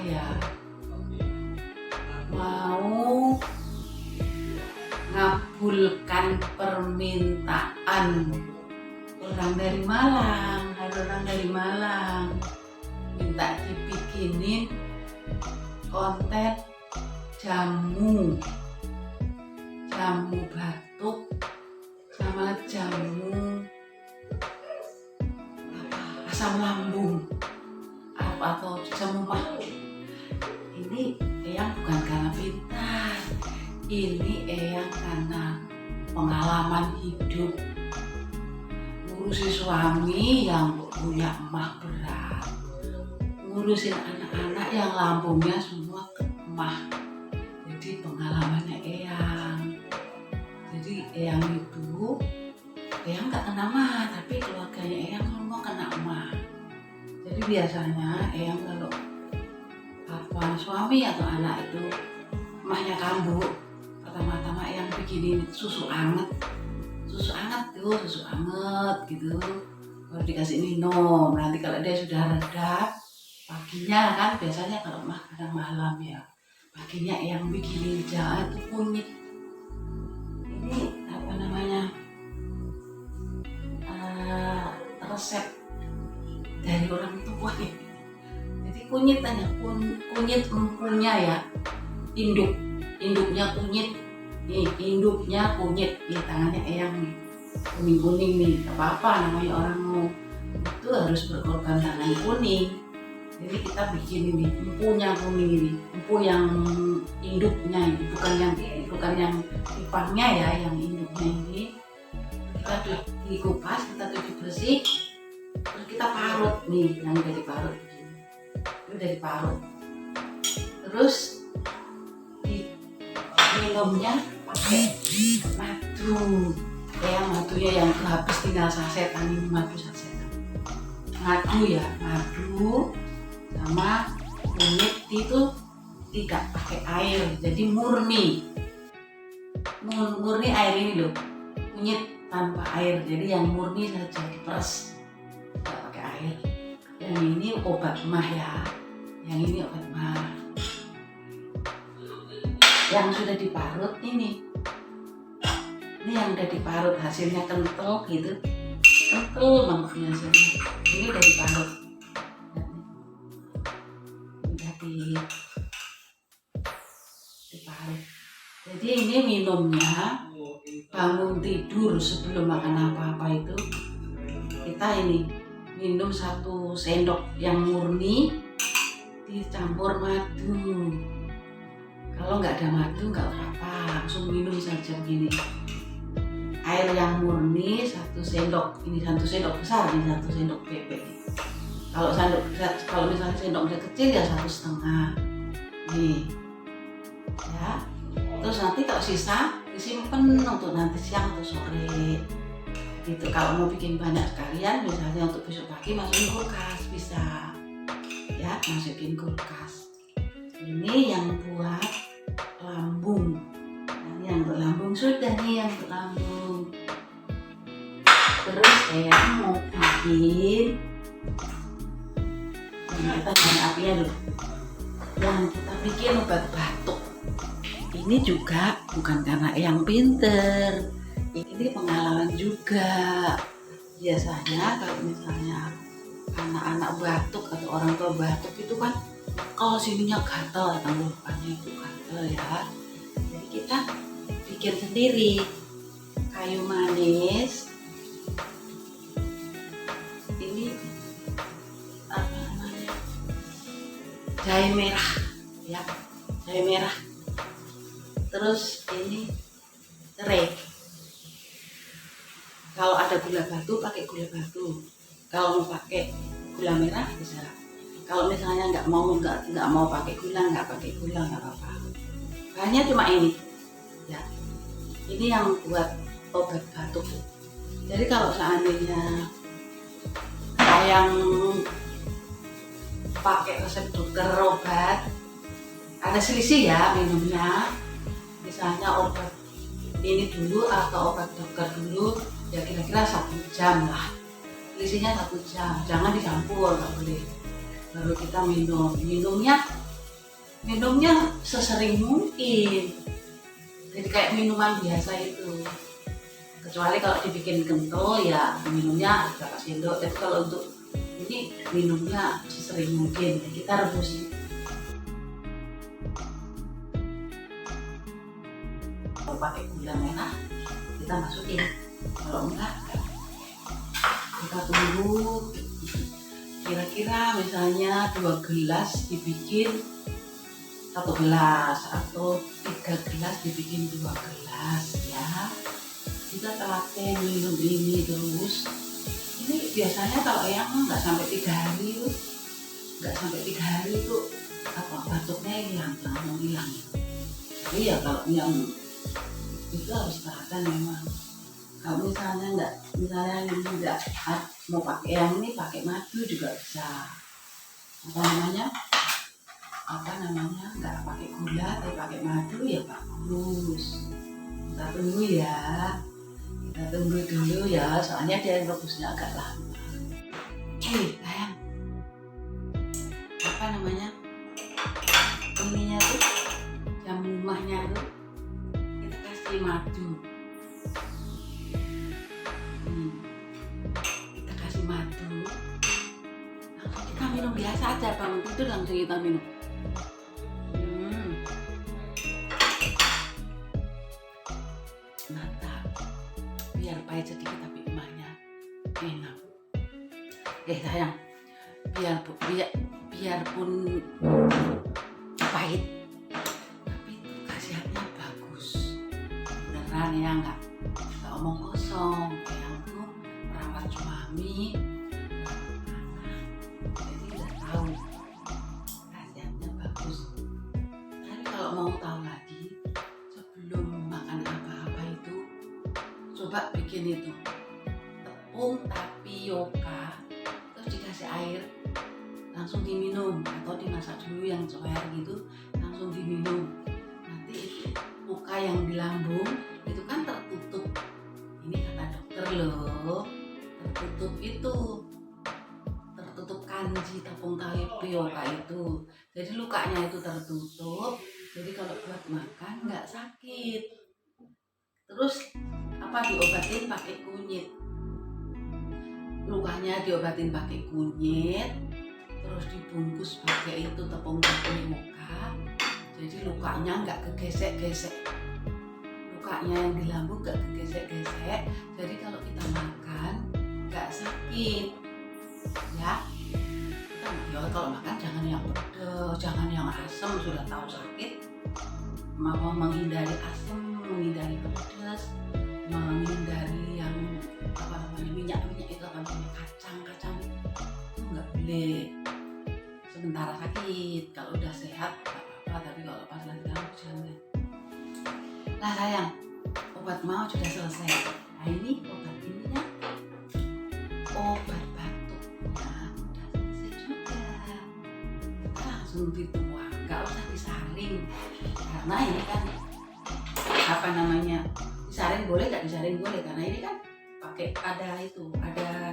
ya mau ngabulkan permintaan orang dari Malang. Ada orang dari Malang minta dibikinin konten jamu batuk sama jamu asam lambung atau jamu mah. Ini Eyang bukan karena pintar, ini Eyang karena pengalaman hidup ngurusin suami yang punya emah berat, ngurusin anak-anak yang lambungnya semua emah. Jadi pengalamannya Eyang. Jadi Eyang itu, Eyang gak kena emah, tapi keluarganya Eyang semua kena emah. Jadi biasanya Eyang kalau suami atau anak itu emahnya kambuh, pertama-tama Eyang bikinin susu anget gitu, baru dikasih minum. Nanti kalau dia sudah reda, paginya kan biasanya kalau emah kadang malam ya, paginya Eyang bikinin jahe itu kunyit. Ini apa namanya, resep dari orang tua ya. Jadi kunyit aja, kunyit empunya ya, induknya kunyit nih, nih tangannya Eyang nih kuning nih, gak apa-apa namanya orang mau itu harus berkorban tangan kuning. Jadi kita bikin ini empunya kuning, ini empu yang induknya ini, bukan yang pipangnya ya, yang induknya ini kita dikupas, kita cuci bersih, terus kita parut nih, yang udah diparut begini, itu udah diparut, terus minumnya pakai madu. Madunya yang habis tinggal sasetan, ini madu sasetan, madu sama kunyit itu tidak pakai air, jadi murni air ini loh, kunyit tanpa air, jadi yang murni saja diperes, tidak pakai air. Yang ini obat emah ya, yang ini obat emah yang sudah diparut ini yang udah diparut, hasilnya kental gitu, kental banget hasilnya. Ini udah diparut, udah diparut. Jadi ini minumnya bangun tidur sebelum makan apa-apa itu kita ini minum 1 sendok yang murni dicampur madu. Kalau nggak ada madu nggak apa-apa, langsung minum saja begini. Air yang murni 1 sendok, ini 1 sendok besar, ini 1 sendok bebek. Kalau misalnya sendoknya kecil ya 1,5 nih ya. Terus nanti kalau sisa disimpan untuk nanti siang atau sore gitu. Kalau mau bikin banyak sekalian, misalnya untuk besok pagi, masukin kulkas bisa ya, masukin kulkas. Ini yang buat lambung. Nah, yang untuk lambung sudah nih, yang untuk lambung. Terus saya mau bikin, kita nyalain apinya dulu. Yang kita bikin obat batuk. Ini juga bukan karena Eyang pinter, ini pengalaman juga. Biasanya kalau misalnya anak-anak batuk atau orang tua batuk itu kan kalau sininya gatal, tenggorokannya itu gatal ya. Jadi kita bikin sendiri kayu manis. Ini apa namanya, jahe merah ya, jahe merah. Terus ini serai. Kalau ada gula batu pakai gula batu. Kalau mau pakai gula merah bisa. Kalau misalnya nggak mau pakai gula, nggak apa-apa. Bahannya cuma ini ya. Ini yang buat obat batuk. Jadi kalau seandainya yang pakai resep dokter obat, ada selisih ya minumnya. Misalnya obat ini dulu atau obat dokter dulu, ya kira-kira 1 jam lah. Selisihnya 1 jam, jangan dicampur, nggak boleh. Baru kita minumnya minumnya sesering mungkin. Jadi kayak minuman biasa itu. Kecuali kalau dibikin kental ya minumnya berapa sendok. Tapi kalau untuk ini minumnya sesering mungkin. Kita rebus. Kalau pakai gula merah kita masukin. Kalau enggak kita tunggu kira-kira misalnya 2 gelas dibikin 1 gelas atau 3 gelas dibikin 2 gelas ya. Kita telaten minum ini terus. Ini biasanya kalau yang nggak sampai 3 hari tuh, nggak sampai 3 hari tuh apa batuknya hilang, langsung hilang. Tapi ya kalau yang itu harus telaten memang. Kalau misalnya nggak mau pakai yang ini, pakai madu juga bisa. Apa namanya nggak pakai gula tapi pakai madu ya bagus. Kita tunggu ya, kita tunggu dulu ya, soalnya dia rebusnya agak lama. Sayang, apa namanya ininya tuh, jam rumahnya tuh kita kasih madu. Kita kasih madu, langsung kita minum biasa aja, bangun tidur langsung kita minum. Mantap, biar pahit sedikit tapi emahnya enak. Sayang, biarpun pahit tapi khasiatnya bagus beneran ya, nggak omong kosong. Yang tuh merawat suami, jadi udah tahu khasiatnya bagus. Tapi kalau mau tahu lagi, sebelum makan apa-apa itu coba bikin itu tepung tapioka terus dikasih air langsung diminum, atau dimasak dulu yang soer gitu langsung diminum. Nanti luka yang di lambung itu kan tertutup. Ini kata dokter loh, tertutup kanji tepung tapioka itu. Jadi lukanya itu tertutup. Jadi kalau buat makan nggak sakit. Terus diobatin pakai kunyit. Lukanya diobatin pakai kunyit, terus dibungkus pakai itu tepung tapioka. Jadi lukanya nggak kegesek-gesek. Lukanya yang di lambung nggak kegesek-gesek. Jadi kalau kita makan nggak sakit. Ya. Kalau makan jangan yang pedas, jangan yang asam, sudah tahu sakit. Mau menghindari asam, menghindari pedas, menghindari yang minyak itu kacang itu nggak boleh. Sementara sakit, kalau udah sehat nggak apa-apa, tapi kalau pas lagi jangan. Nah sayang, obat mau sudah selesai. Nah ini obat ininya, obat batuk. Nah udah selesai juga. Kita langsung dituang, nggak usah disaring. Karena ini kan disaring boleh, nggak disaring boleh. Karena ini kan pakai ada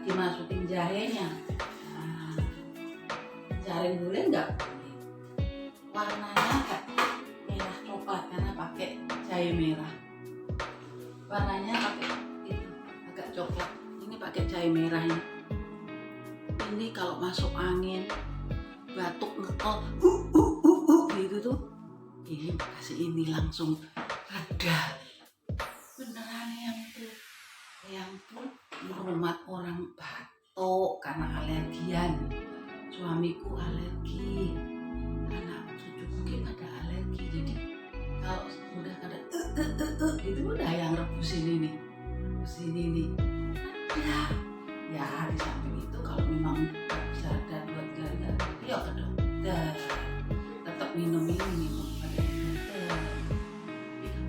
dimasukin jahenya. Nah, disaring boleh nggak? Warnanya agak merah coklat karena pakai jahe merah. Warnanya pakai itu agak coklat. Ini pakai jahe merah ini. Ini kalau masuk angin, batuk ngetol, gitu tuh. Ini kasih ini langsung reda. Beneran yang tuh rumah orang batuk karena alergian. Suamiku alergi, anak cucuku pada alergi. Jadi kalau udah ada itu udah yang rebusin ini. Ya di samping itu kalau memang bisa ada 2-3 hari ya ke dokter. Tetap minum pada dokter.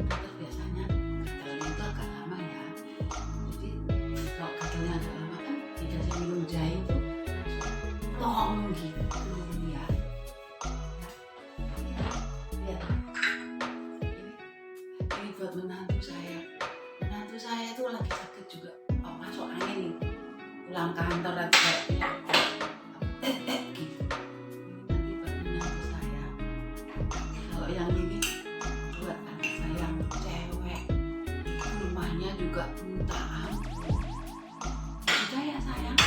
Dokter biasanya gatalnya itu agak lama ya. Jadi kalau gatalnya agak lama kan dikasih minum jahe itu tong gitu ya. Ini buat menantu saya. Menantu saya itu lagi sakit juga, masuk angin nih. Pulang kantor lagi kayak gitu. Nanti buat menantu saya. yang ini buat anak saya yang cewek, rumahnya juga minta ampun. Sudah ya sayang,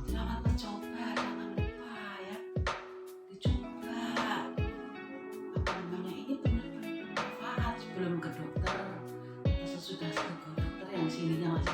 selamat mencoba, jangan lupa ya dicoba apa namanya, ini benar-benar bermanfaat sebelum ke dokter atau sesudah ke dokter yang sininya masih